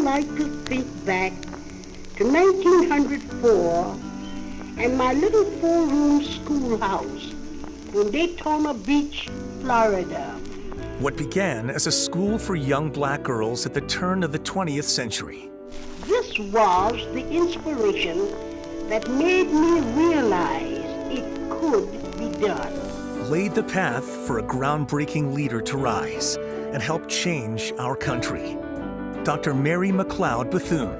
like to think back to 1904 and my little four-room schoolhouse in Daytona Beach, Florida. What began as a school for young black girls at the turn of the 20th century. This was the inspiration that made me realize it could be done. Laid the path for a groundbreaking leader to rise and help change our country. Dr. Mary McLeod Bethune.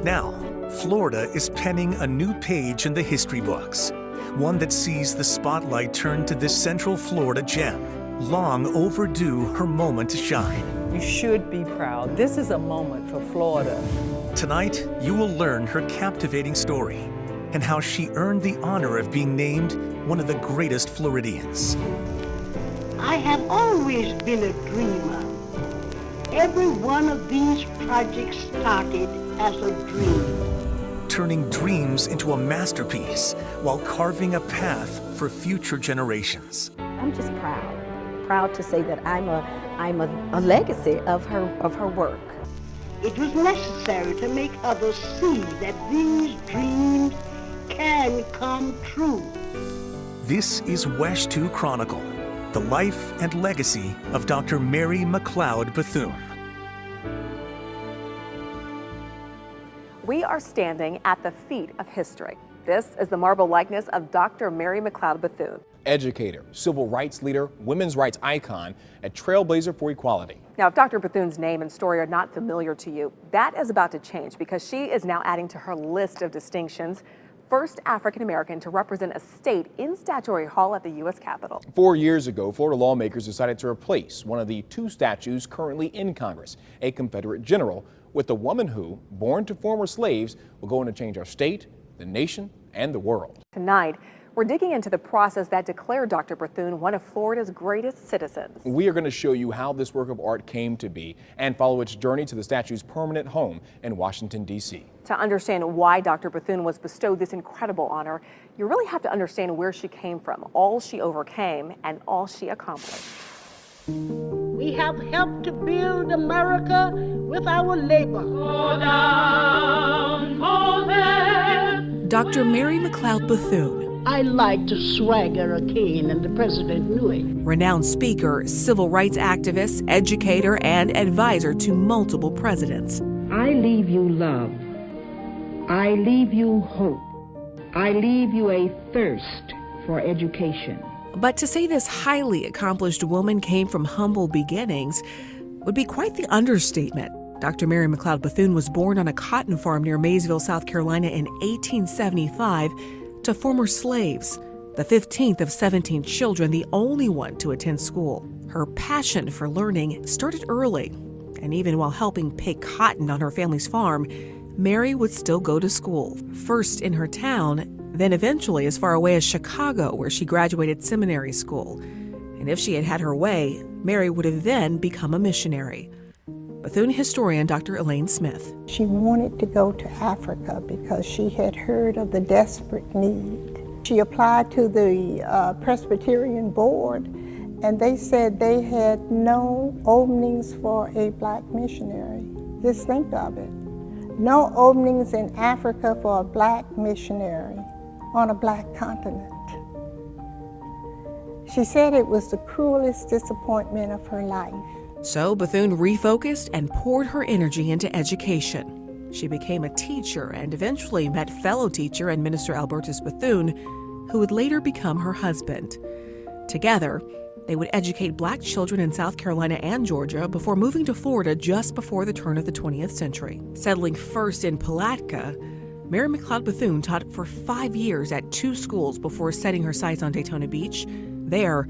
Now, Florida is penning a new page in the history books, one that sees the spotlight turned to this Central Florida gem. Long overdue her moment to shine. You should be proud. This is a moment for Florida. Tonight, you will learn her captivating story and how she earned the honor of being named one of the greatest Floridians. I have always been a dreamer. Every one of these projects started as a dream. Turning dreams into a masterpiece while carving a path for future generations. I'm just proud to say that I'm a legacy of her work. It was necessary to make others see that these dreams can come true. This is WESH 2 Chronicle, the life and legacy of Dr. Mary McLeod Bethune. We are standing at the feet of history. This is the marble likeness of Dr. Mary McLeod Bethune. Educator, civil rights leader, women's rights icon, a trailblazer for equality. Now, if Dr. Bethune's name and story are not familiar to you, that is about to change because she is now adding to her list of distinctions. First African-American to represent a state in Statuary Hall at the U.S. Capitol. 4 years ago, Florida lawmakers decided to replace one of the two statues currently in Congress, a Confederate general, with a woman who, born to former slaves, will go on to change our state, the nation, and the world. Tonight, we're digging into the process that declared Dr. Bethune one of Florida's greatest citizens. We are going to show you how this work of art came to be and follow its journey to the statue's permanent home in Washington, D.C. To understand why Dr. Bethune was bestowed this incredible honor, you really have to understand where she came from, all she overcame, and all she accomplished. We have helped to build America with our labor. Dr. Mary McLeod Bethune. I like to swagger a cane, and the president knew it. Renowned speaker, civil rights activist, educator, and advisor to multiple presidents. I leave you love. I leave you hope. I leave you a thirst for education. But to say this highly accomplished woman came from humble beginnings would be quite the understatement. Dr. Mary McLeod Bethune was born on a cotton farm near Maysville, South Carolina in 1875 to former slaves, the 15th of 17 children, the only one to attend school. Her passion for learning started early, and even while helping pick cotton on her family's farm, Mary would still go to school, first in her town, then eventually as far away as Chicago, where she graduated seminary school. And if she had had her way, Mary would have then become a missionary. Bethune historian Dr. Elaine Smith. She wanted to go to Africa because she had heard of the desperate need. She applied to the Presbyterian Board, and they said they had no openings for a black missionary. Just think of it. No openings in Africa for a black missionary on a black continent. She said it was the cruelest disappointment of her life. So Bethune refocused and poured her energy into education. She became a teacher and eventually met fellow teacher and minister Albertus Bethune, who would later become her husband. Together, they would educate black children in South Carolina and Georgia before moving to Florida just before the turn of the 20th century. Settling first in Palatka, Mary McLeod Bethune taught for 5 years at 2 schools before setting her sights on Daytona Beach. There,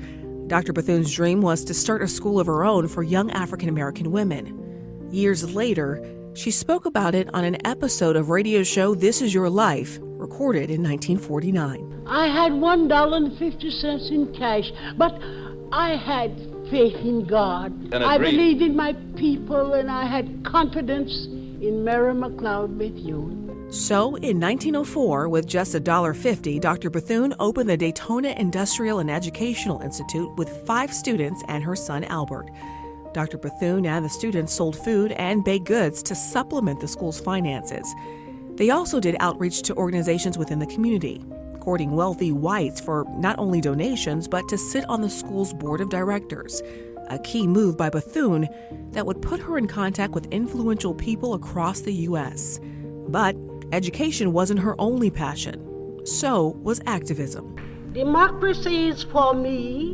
Dr. Bethune's dream was to start a school of her own for young African-American women. Years later, she spoke about it on an episode of radio show This Is Your Life, recorded in 1949. I had $1.50 in cash, but I had faith in God. I believed in my people, and I had confidence in Mary McLeod Bethune. So, in 1904, with just $1.50, Dr. Bethune opened the Daytona Industrial and Educational Institute with 5 students and her son Albert. Dr. Bethune and the students sold food and baked goods to supplement the school's finances. They also did outreach to organizations within the community, courting wealthy whites for not only donations, but to sit on the school's board of directors, a key move by Bethune that would put her in contact with influential people across the U.S. But education wasn't her only passion. So was activism. Democracy is for me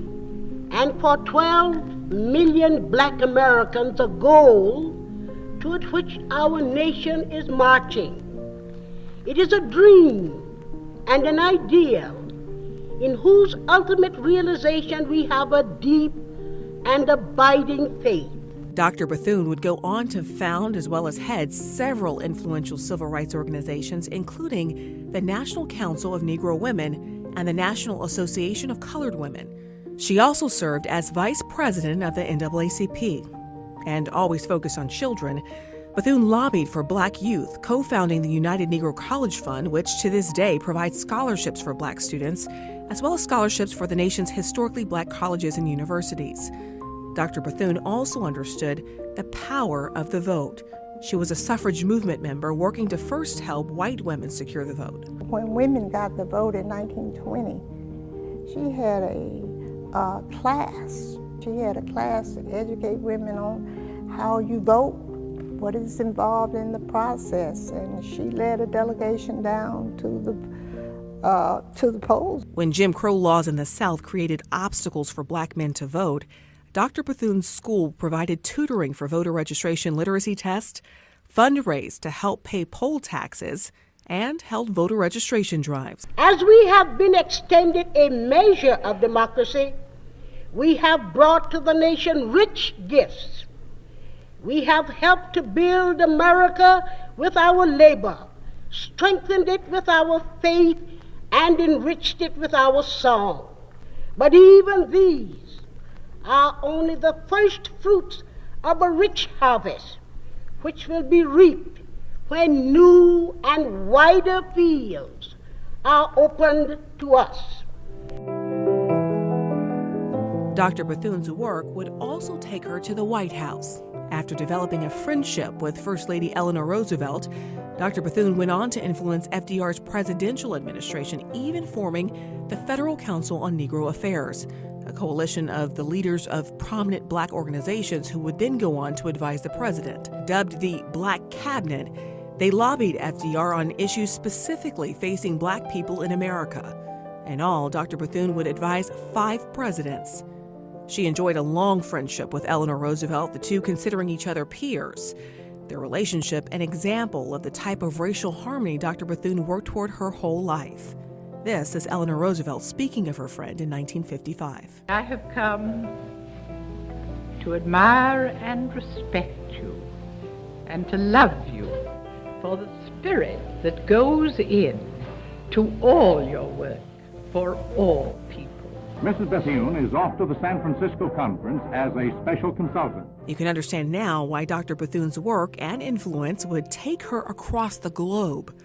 and for 12 million black Americans a goal toward which our nation is marching. It is a dream and an ideal in whose ultimate realization we have a deep and abiding faith. Dr. Bethune would go on to found as well as head several influential civil rights organizations, including the National Council of Negro Women and the National Association of Colored Women. She also served as vice president of the NAACP. And always focused on children, Bethune lobbied for black youth, co-founding the United Negro College Fund, which to this day provides scholarships for black students, as well as scholarships for the nation's historically black colleges and universities. Dr. Bethune also understood the power of the vote. She was a suffrage movement member working to first help white women secure the vote. When women got the vote in 1920, she had a class. She had a class to educate women on how you vote, what is involved in the process, and she led a delegation down to the polls. When Jim Crow laws in the South created obstacles for black men to vote, Dr. Bethune's school provided tutoring for voter registration literacy tests, fundraised to help pay poll taxes, and held voter registration drives. As we have been extended a measure of democracy, we have brought to the nation rich gifts. We have helped to build America with our labor, strengthened it with our faith, and enriched it with our song. But even these are only the first fruits of a rich harvest, which will be reaped when new and wider fields are opened to us. Dr. Bethune's work would also take her to the White House. After developing a friendship with First Lady Eleanor Roosevelt, Dr. Bethune went on to influence FDR's presidential administration, even forming the Federal Council on Negro Affairs, a coalition of the leaders of prominent black organizations who would then go on to advise the president. Dubbed the Black Cabinet, they lobbied FDR on issues specifically facing black people in America. In all, Dr. Bethune would advise 5 presidents. She enjoyed a long friendship with Eleanor Roosevelt, the two considering each other peers. Their relationship an example of the type of racial harmony Dr. Bethune worked toward her whole life. This is Eleanor Roosevelt speaking of her friend in 1955. I have come to admire and respect you and to love you for the spirit that goes in to all your work for all people. Mrs. Bethune is off to the San Francisco conference as a special consultant. You can understand now why Dr. Bethune's work and influence would take her across the globe.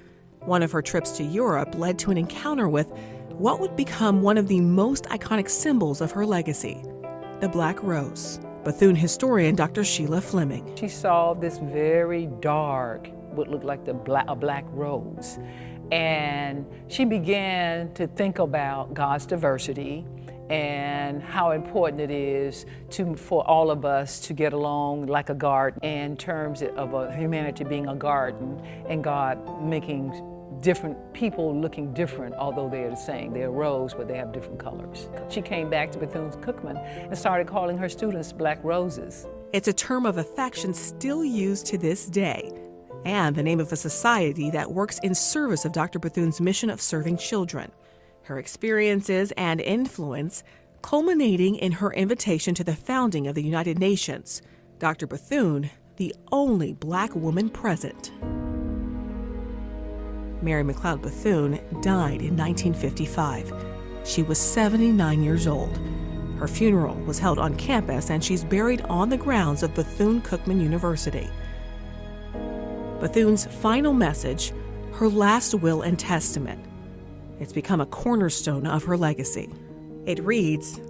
One of her trips to Europe led to an encounter with what would become one of the most iconic symbols of her legacy, the Black Rose. Bethune historian Dr. Sheila Fleming. She saw this very dark, what looked like a black rose. And she began to think about God's diversity and how important it is for all of us to get along like a garden in terms of humanity being a garden and God making different people looking different, although they're the same. They're a rose, but they have different colors. She came back to Bethune-Cookman and started calling her students Black Roses. It's a term of affection still used to this day, and the name of a society that works in service of Dr. Bethune's mission of serving children. Her experiences and influence culminating in her invitation to the founding of the United Nations. Dr. Bethune, the only black woman present. Mary McLeod Bethune died in 1955. She was 79 years old. Her funeral was held on campus, and she's buried on the grounds of Bethune-Cookman University. Bethune's final message, her last will and testament. It's become a cornerstone of her legacy. It reads,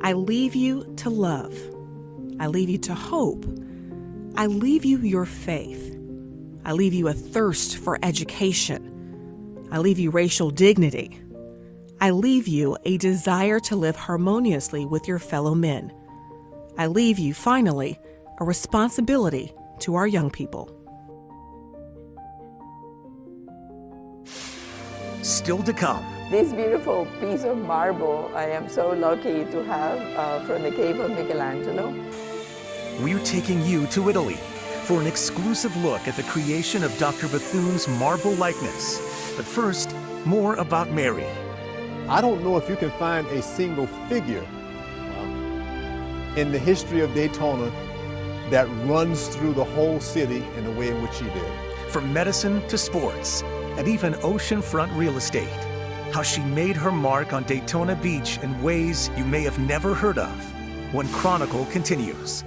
"I leave you to love. I leave you to hope. I leave you your faith. I leave you a thirst for education. I leave you racial dignity. I leave you a desire to live harmoniously with your fellow men. I leave you, finally, a responsibility to our young people. Still to come. This beautiful piece of marble I am so lucky to have from the cave of Michelangelo. We're taking you to Italy for an exclusive look at the creation of Dr. Bethune's marble likeness. But first, more about Mary. I don't know if you can find a single figure in the history of Daytona that runs through the whole city in the way in which she did. From medicine to sports, and even oceanfront real estate, how she made her mark on Daytona Beach in ways you may have never heard of. When Chronicle continues.